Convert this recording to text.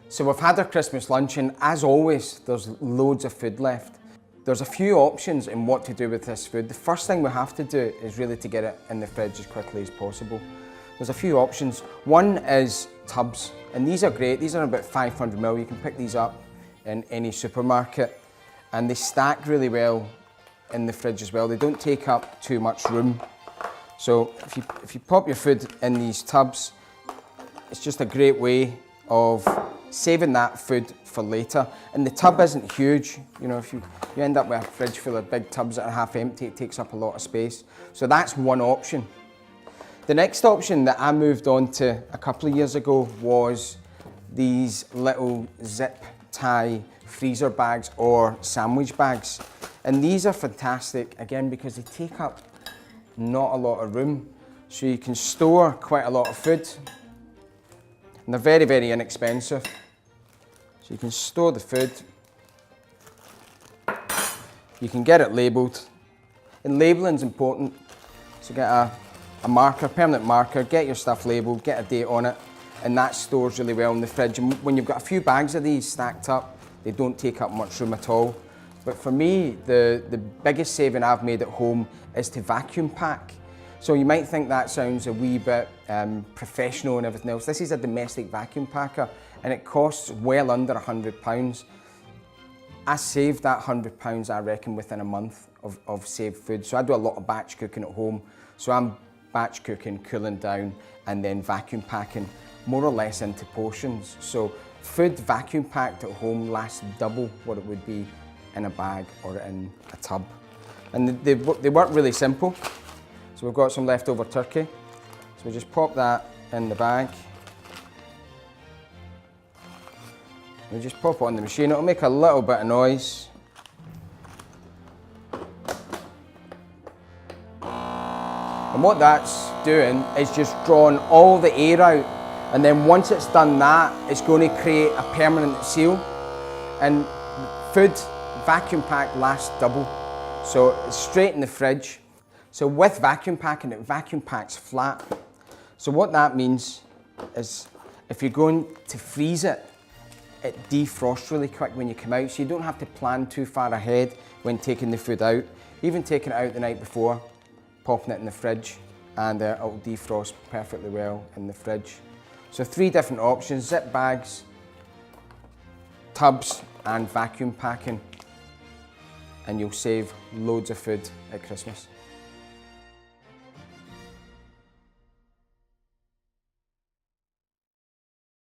So we've had our Christmas lunch and as always, there's loads of food left. There's a few options in what to do with this food. The first thing we have to do is really to get it in the fridge as quickly as possible. There's a few options. One is tubs, and these are great. These are about 500 ml. You can pick these up in any supermarket, and they stack really well in the fridge as well. They don't take up too much room. So if you pop your food in these tubs, it's just a great way of saving that food for later. And the tub isn't huge. You know, if you end up with a fridge full of big tubs that are half empty, it takes up a lot of space. So that's one option. The next option that I moved on to a couple of years ago was these little zip tie freezer bags or sandwich bags. And these are fantastic, again, because they take up not a lot of room. So you can store quite a lot of food. And they're very, very inexpensive. So you can store the food. You can get it labelled. And labelling's important. So get a marker, permanent marker, get your stuff labelled, get a date on it, and that stores really well in the fridge. And when you've got a few bags of these stacked up, they don't take up much room at all. But for me, the biggest saving I've made at home is to vacuum pack. So you might think that sounds a wee bit professional and everything else. This is a domestic vacuum packer and it costs well under £100. I saved that £100, I reckon, within a month of saved food. So I do a lot of batch cooking at home. So I'm batch cooking, cooling down, and then vacuum packing more or less into portions. So food vacuum packed at home lasts double what it would be in a bag or in a tub. And they work really simple. So we've got some leftover turkey. So we just pop that in the bag. We just pop it on the machine. It'll make a little bit of noise. And what that's doing is just drawing all the air out. And then once it's done that, it's going to create a permanent seal. And food vacuum packed lasts double. So it's straight in the fridge. So with vacuum packing, it vacuum packs flat. So what that means is if you're going to freeze it, it defrosts really quick when you come out. So you don't have to plan too far ahead when taking the food out. Even taking it out the night before, popping it in the fridge, and it'll defrost perfectly well in the fridge. So 3 different options: zip bags, tubs, and vacuum packing. And you'll save loads of food at Christmas.